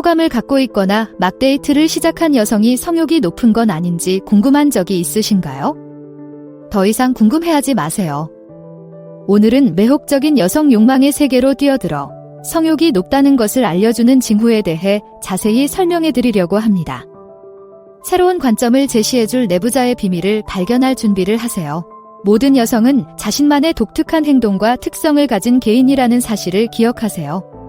호감을 갖고 있거나 막 데이트를 시작한 여성이 성욕이 높은 건 아닌지 궁금한 적이 있으신가요? 더 이상 궁금해하지 마세요. 오늘은 매혹적인 여성 욕망의 세계로 뛰어들어 성욕이 높다는 것을 알려주는 징후에 대해 자세히 설명해 드리려고 합니다. 새로운 관점을 제시해줄 내부자의 비밀을 발견할 준비를 하세요. 모든 여성은 자신만의 독특한 행동과 특성을 가진 개인이라는 사실을 기억하세요.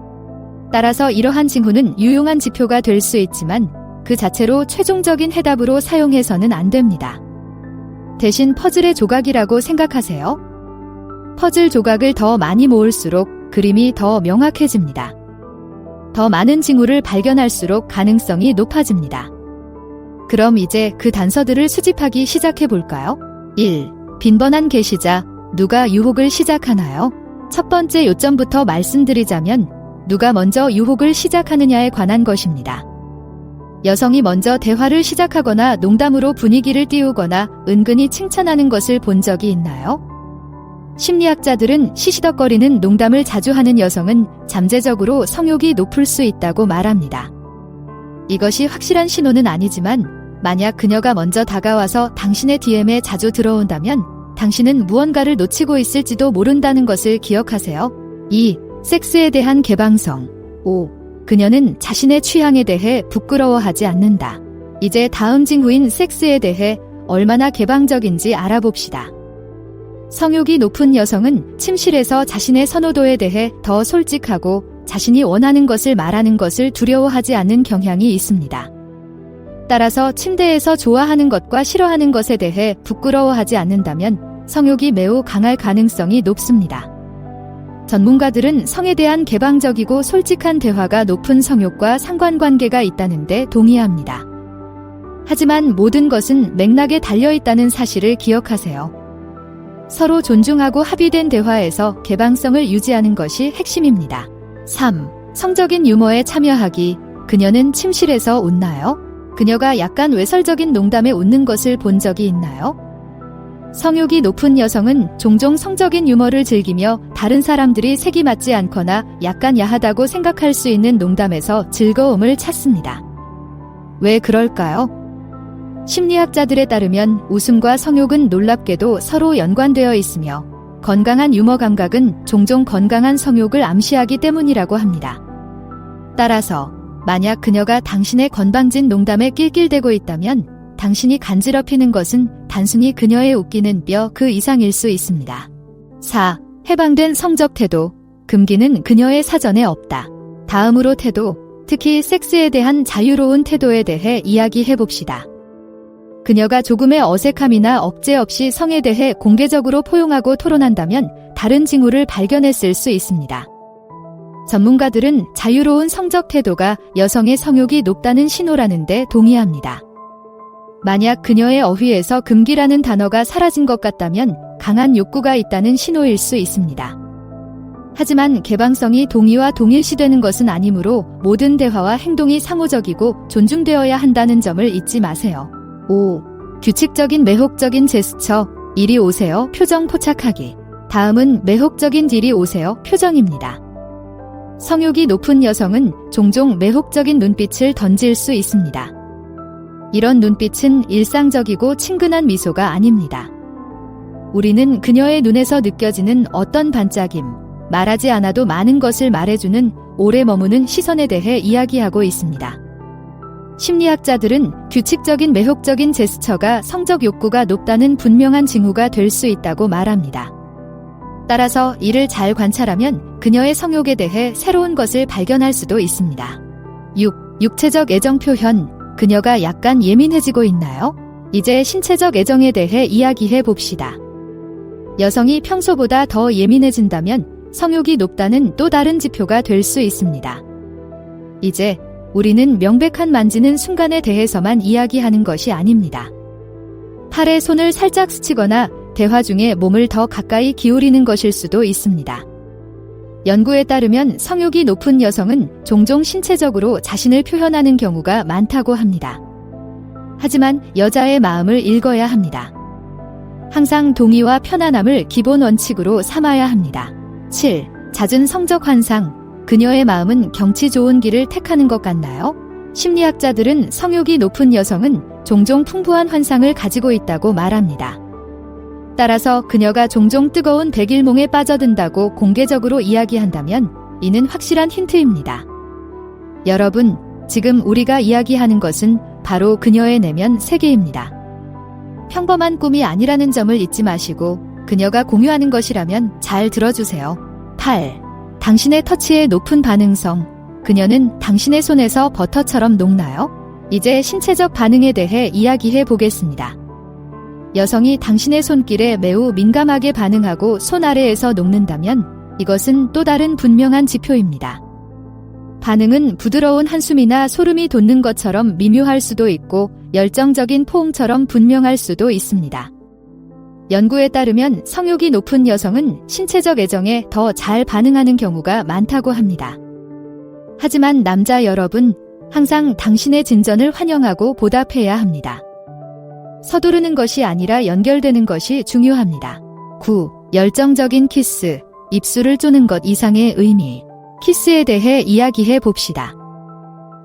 따라서 이러한 징후는 유용한 지표가 될 수 있지만 그 자체로 최종적인 해답으로 사용해서는 안 됩니다. 대신 퍼즐의 조각이라고 생각하세요. 퍼즐 조각을 더 많이 모을수록 그림이 더 명확해집니다. 더 많은 징후를 발견할수록 가능성이 높아집니다. 그럼 이제 그 단서들을 수집하기 시작해 볼까요? 1. 빈번한 게시자, 누가 유혹을 시작하나요? 첫 번째 요점부터 말씀드리자면 누가 먼저 유혹을 시작하느냐에 관한 것입니다. 여성이 먼저 대화를 시작하거나 농담으로 분위기를 띄우거나 은근히 칭찬하는 것을 본 적이 있나요? 심리학자들은 시시덕거리는 농담을 자주 하는 여성은 잠재적으로 성욕이 높을 수 있다고 말합니다. 이것이 확실한 신호는 아니지만 만약 그녀가 먼저 다가와서 당신의 DM에 자주 들어온다면 당신은 무언가를 놓치고 있을지도 모른다는 것을 기억하세요. 2. 섹스에 대한 개방성. 5. 그녀는 자신의 취향에 대해 부끄러워하지 않는다. 이제 다음 징후인 섹스에 대해 얼마나 개방적인지 알아봅시다. 성욕이 높은 여성은 침실에서 자신의 선호도에 대해 더 솔직하고 자신이 원하는 것을 말하는 것을 두려워하지 않는 경향이 있습니다. 따라서 침대에서 좋아하는 것과 싫어하는 것에 대해 부끄러워하지 않는다면 성욕이 매우 강할 가능성이 높습니다. 전문가들은 성에 대한 개방적이고 솔직한 대화가 높은 성욕과 상관관계가 있다는 데 동의합니다. 하지만 모든 것은 맥락에 달려있다는 사실을 기억하세요. 서로 존중하고 합의된 대화에서 개방성을 유지하는 것이 핵심입니다. 3. 성적인 유머에 참여하기. 그녀는 침실에서 웃나요? 그녀가 약간 외설적인 농담에 웃는 것을 본 적이 있나요? 성욕이 높은 여성은 종종 성적인 유머를 즐기며 다른 사람들이 색이 맞지 않거나 약간 야하다고 생각할 수 있는 농담에서 즐거움을 찾습니다. 왜 그럴까요? 심리학자들에 따르면 웃음과 성욕은 놀랍게도 서로 연관되어 있으며 건강한 유머 감각은 종종 건강한 성욕을 암시하기 때문이라고 합니다. 따라서 만약 그녀가 당신의 건방진 농담에 낄낄대고 있다면 당신이 간지럽히는 것은 단순히 그녀의 웃기는 뼈 그 이상일 수 있습니다. 4. 해방된 성적 태도. 금기는 그녀의 사전에 없다. 다음으로 태도, 특히 섹스에 대한 자유로운 태도에 대해 이야기해봅시다. 그녀가 조금의 어색함이나 억제 없이 성에 대해 공개적으로 포용하고 토론한다면 다른 징후를 발견했을 수 있습니다. 전문가들은 자유로운 성적 태도가 여성의 성욕이 높다는 신호라는 데 동의합니다. 만약 그녀의 어휘에서 금기라는 단어가 사라진 것 같다면 강한 욕구가 있다는 신호일 수 있습니다. 하지만 개방성이 동의와 동일시되는 것은 아니므로 모든 대화와 행동이 상호적이고 존중되어야 한다는 점을 잊지 마세요. 5. 규칙적인 매혹적인 제스처. 이리 오세요. 표정 포착하기. 다음은 매혹적인 이리 오세요. 표정입니다. 성욕이 높은 여성은 종종 매혹적인 눈빛을 던질 수 있습니다. 이런 눈빛은 일상적이고 친근한 미소가 아닙니다. 우리는 그녀의 눈에서 느껴지는 어떤 반짝임, 말하지 않아도 많은 것을 말해주는 오래 머무는 시선에 대해 이야기하고 있습니다. 심리학자들은 규칙적인 매혹적인 제스처가 성적 욕구가 높다는 분명한 징후가 될 수 있다고 말합니다. 따라서 이를 잘 관찰하면 그녀의 성욕에 대해 새로운 것을 발견할 수도 있습니다. 6. 육체적 애정 표현. 그녀가 약간 예민해지고 있나요? 이제 신체적 애정에 대해 이야기해 봅시다. 여성이 평소보다 더 예민해진다면 성욕이 높다는 또 다른 지표가 될 수 있습니다. 이제 우리는 명백한 만지는 순간에 대해서만 이야기하는 것이 아닙니다. 팔에 손을 살짝 스치거나 대화 중에 몸을 더 가까이 기울이는 것일 수도 있습니다. 연구에 따르면 성욕이 높은 여성은 종종 신체적으로 자신을 표현하는 경우가 많다고 합니다. 하지만 여자의 마음을 읽어야 합니다. 항상 동의와 편안함을 기본 원칙으로 삼아야 합니다. 7. 잦은 성적 환상. 그녀의 마음은 경치 좋은 길을 택하는 것 같나요? 심리학자들은 성욕이 높은 여성은 종종 풍부한 환상을 가지고 있다고 말합니다. 따라서 그녀가 종종 뜨거운 백일몽에 빠져든다고 공개적으로 이야기한다면 이는 확실한 힌트입니다. 여러분, 지금 우리가 이야기하는 것은 바로 그녀의 내면 세계입니다. 평범한 꿈이 아니라는 점을 잊지 마시고 그녀가 공유하는 것이라면 잘 들어주세요. 8. 당신의 터치의 높은 반응성. 그녀는 당신의 손에서 버터처럼 녹나요? 이제 신체적 반응에 대해 이야기해 보겠습니다. 여성이 당신의 손길에 매우 민감하게 반응하고 손 아래에서 녹는다면 이것은 또 다른 분명한 지표입니다. 반응은 부드러운 한숨이나 소름이 돋는 것처럼 미묘할 수도 있고 열정적인 포옹처럼 분명할 수도 있습니다. 연구에 따르면 성욕이 높은 여성은 신체적 애정에 더 잘 반응하는 경우가 많다고 합니다. 하지만 남자 여러분, 항상 당신의 진전을 환영하고 보답해야 합니다. 서두르는 것이 아니라 연결되는 것이 중요합니다. 9. 열정적인 키스, 입술을 쪼는 것 이상의 의미. 키스에 대해 이야기해 봅시다.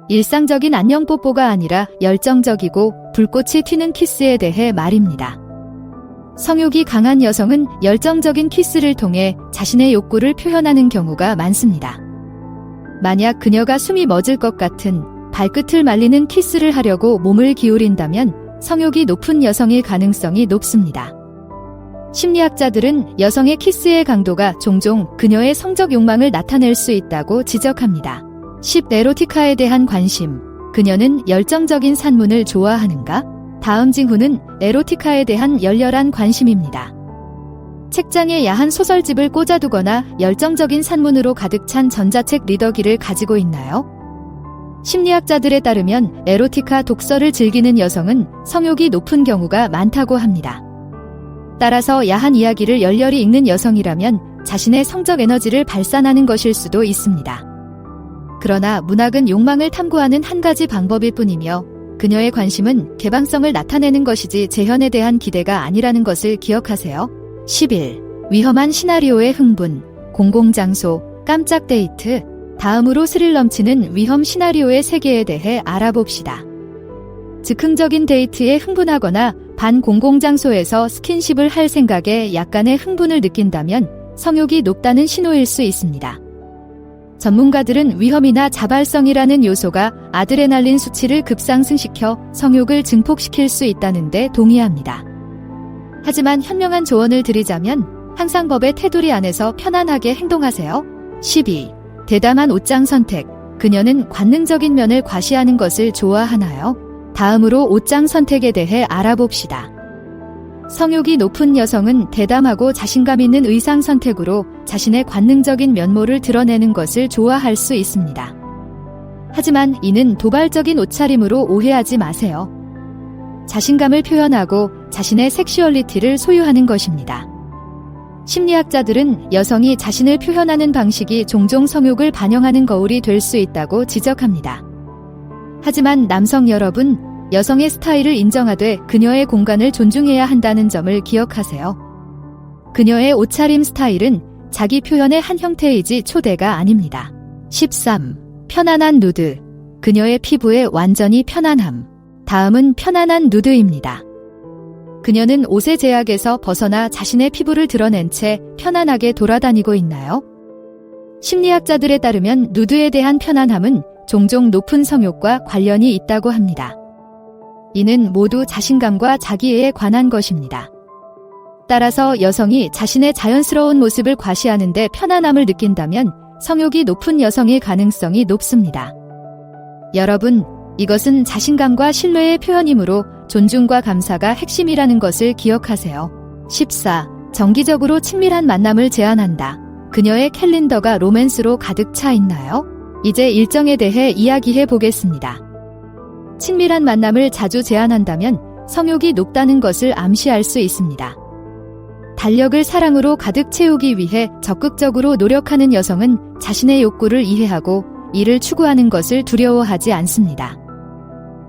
일상적인 안녕 뽀뽀가 아니라 열정적이고 불꽃이 튀는 키스에 대해 말입니다. 성욕이 강한 여성은 열정적인 키스를 통해 자신의 욕구를 표현하는 경우가 많습니다. 만약 그녀가 숨이 멎을 것 같은 발끝을 말리는 키스를 하려고 몸을 기울인다면 성욕이 높은 여성일 가능성이 높습니다. 심리학자들은 여성의 키스의 강도가 종종 그녀의 성적 욕망을 나타낼 수 있다고 지적합니다. 10. 에로티카에 대한 관심. 그녀는 열정적인 산문을 좋아하는가? 다음 징후는 에로티카에 대한 열렬한 관심입니다. 책장에 야한 소설집을 꽂아두거나 열정적인 산문으로 가득 찬 전자책 리더기를 가지고 있나요? 심리학자들에 따르면 에로티카 독서를 즐기는 여성은 성욕이 높은 경우가 많다고 합니다. 따라서 야한 이야기를 열렬히 읽는 여성이라면 자신의 성적 에너지를 발산하는 것일 수도 있습니다. 그러나 문학은 욕망을 탐구하는 한 가지 방법일 뿐이며 그녀의 관심은 개방성을 나타내는 것이지 재현에 대한 기대가 아니라는 것을 기억하세요. 11. 위험한 시나리오의 흥분, 공공장소, 깜짝 데이트. 다음으로 스릴 넘치는 위험 시나리오의 세계에 대해 알아봅시다. 즉흥적인 데이트에 흥분하거나 반공공장소에서 스킨십을 할 생각에 약간의 흥분을 느낀다면 성욕이 높다는 신호일 수 있습니다. 전문가들은 위험이나 자발성이라는 요소가 아드레날린 수치를 급상승시켜 성욕을 증폭시킬 수 있다는 데 동의합니다. 하지만 현명한 조언을 드리자면 항상 법의 테두리 안에서 편안하게 행동하세요. 12. 대담한 옷장 선택. 그녀는 관능적인 면을 과시하는 것을 좋아하나요? 다음으로 옷장 선택에 대해 알아봅시다. 성욕이 높은 여성은 대담하고 자신감 있는 의상 선택으로 자신의 관능적인 면모를 드러내는 것을 좋아할 수 있습니다. 하지만 이는 도발적인 옷차림으로 오해하지 마세요. 자신감을 표현하고 자신의 섹슈얼리티를 소유하는 것입니다. 심리학자들은 여성이 자신을 표현하는 방식이 종종 성욕을 반영하는 거울이 될 수 있다고 지적합니다. 하지만 남성 여러분, 여성의 스타일을 인정하되 그녀의 공간을 존중해야 한다는 점을 기억하세요. 그녀의 옷차림 스타일은 자기 표현의 한 형태이지 초대가 아닙니다. 13. 편안한 누드. 그녀의 피부에 완전히 편안함. 다음은 편안한 누드입니다. 그녀는 옷의 제약에서 벗어나 자신의 피부를 드러낸 채 편안하게 돌아다니고 있나요? 심리학자들에 따르면 누드에 대한 편안함은 종종 높은 성욕과 관련이 있다고 합니다. 이는 모두 자신감과 자기애에 관한 것입니다. 따라서 여성이 자신의 자연스러운 모습을 과시하는데 편안함을 느낀다면 성욕이 높은 여성일 가능성이 높습니다. 여러분, 이것은 자신감과 신뢰의 표현이므로 존중과 감사가 핵심이라는 것을 기억하세요. 14. 정기적으로 친밀한 만남을 제안한다. 그녀의 캘린더가 로맨스로 가득 차 있나요? 이제 일정에 대해 이야기해 보겠습니다. 친밀한 만남을 자주 제안한다면 성욕이 높다는 것을 암시할 수 있습니다. 달력을 사랑으로 가득 채우기 위해 적극적으로 노력하는 여성은 자신의 욕구를 이해하고 이를 추구하는 것을 두려워하지 않습니다.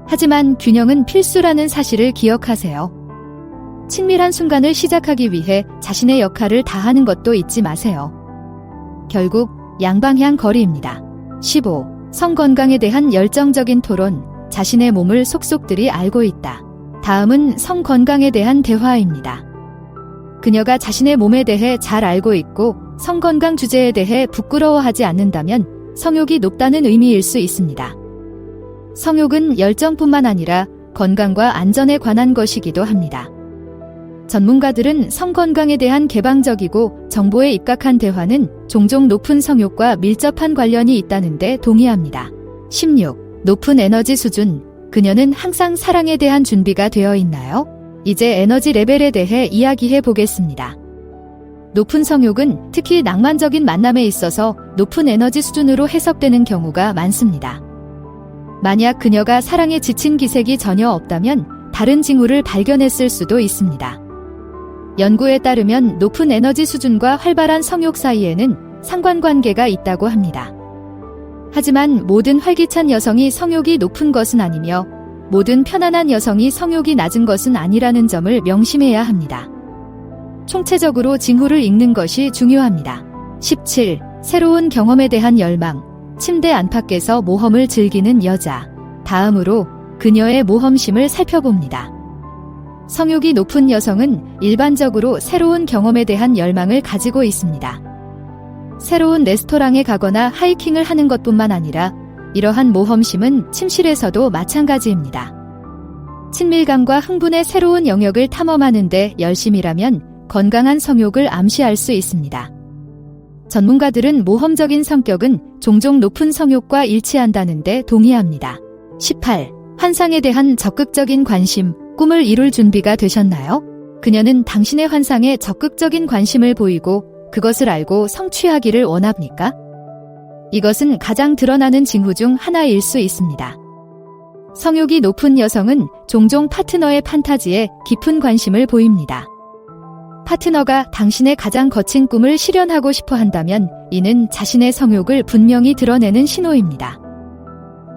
하지만 균형은 필수라는 사실을 기억하세요. 친밀한 순간을 시작하기 위해 자신의 역할을 다하는 것도 잊지 마세요. 결국 양방향 거리입니다. 15. 성 건강에 대한 열정적인 토론. 자신의 몸을 속속들이 알고 있다. 다음은 성 건강에 대한 대화입니다. 그녀가 자신의 몸에 대해 잘 알고 있고 성 건강 주제에 대해 부끄러워하지 않는다면 성욕이 높다는 의미일 수 있습니다. 성욕은 열정뿐만 아니라 건강과 안전에 관한 것이기도 합니다. 전문가들은 성 건강에 대한 개방적이고 정보에 입각한 대화는 종종 높은 성욕과 밀접한 관련이 있다는 데 동의합니다. 16. 높은 에너지 수준. 그녀는 항상 사랑에 대한 준비가 되어 있나요? 이제 에너지 레벨에 대해 이야기해 보겠습니다. 높은 성욕은 특히 낭만적인 만남에 있어서 높은 에너지 수준으로 해석되는 경우가 많습니다. 만약 그녀가 사랑에 지친 기색이 전혀 없다면 다른 징후를 발견했을 수도 있습니다. 연구에 따르면 높은 에너지 수준과 활발한 성욕 사이에는 상관관계가 있다고 합니다. 하지만 모든 활기찬 여성이 성욕이 높은 것은 아니며 모든 편안한 여성이 성욕이 낮은 것은 아니라는 점을 명심해야 합니다. 총체적으로 징후를 읽는 것이 중요합니다. 17. 새로운 경험에 대한 열망. 침대 안팎에서 모험을 즐기는 여자. 다음으로 그녀의 모험심을 살펴봅니다. 성욕이 높은 여성은 일반적으로 새로운 경험에 대한 열망을 가지고 있습니다. 새로운 레스토랑에 가거나 하이킹을 하는 것뿐만 아니라 이러한 모험심은 침실에서도 마찬가지입니다. 친밀감과 흥분의 새로운 영역을 탐험하는데 열심이라면 건강한 성욕을 암시할 수 있습니다. 전문가들은 모험적인 성격은 종종 높은 성욕과 일치한다는 데 동의합니다. 18. 환상에 대한 적극적인 관심. 꿈을 이룰 준비가 되셨나요? 그녀는 당신의 환상에 적극적인 관심을 보이고 그것을 알고 성취하기를 원합니까? 이것은 가장 드러나는 징후 중 하나일 수 있습니다. 성욕이 높은 여성은 종종 파트너의 판타지에 깊은 관심을 보입니다. 파트너가 당신의 가장 거친 꿈을 실현하고 싶어 한다면 이는 자신의 성욕을 분명히 드러내는 신호입니다.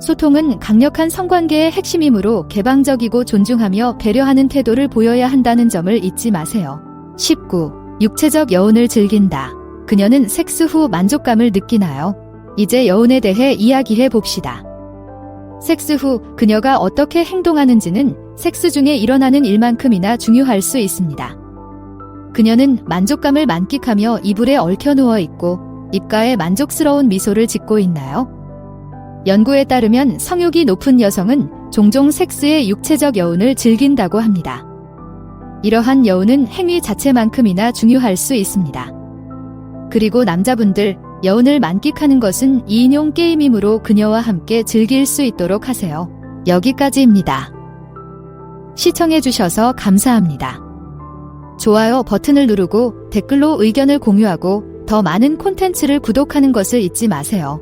소통은 강력한 성관계의 핵심이므로 개방적이고 존중하며 배려하는 태도를 보여야 한다는 점을 잊지 마세요. 19. 육체적 여운을 즐긴다. 그녀는 섹스 후 만족감을 느끼나요? 이제 여운에 대해 이야기해 봅시다. 섹스 후 그녀가 어떻게 행동하는지는 섹스 중에 일어나는 일만큼이나 중요할 수 있습니다. 그녀는 만족감을 만끽하며 이불에 얽혀 누워 있고 입가에 만족스러운 미소를 짓고 있나요? 연구에 따르면 성욕이 높은 여성은 종종 섹스의 육체적 여운을 즐긴다고 합니다. 이러한 여운은 행위 자체만큼이나 중요할 수 있습니다. 그리고 남자분들, 여운을 만끽하는 것은 2인용 게임이므로 그녀와 함께 즐길 수 있도록 하세요. 여기까지입니다. 시청해주셔서 감사합니다. 좋아요 버튼을 누르고 댓글로 의견을 공유하고 더 많은 콘텐츠를 구독하는 것을 잊지 마세요.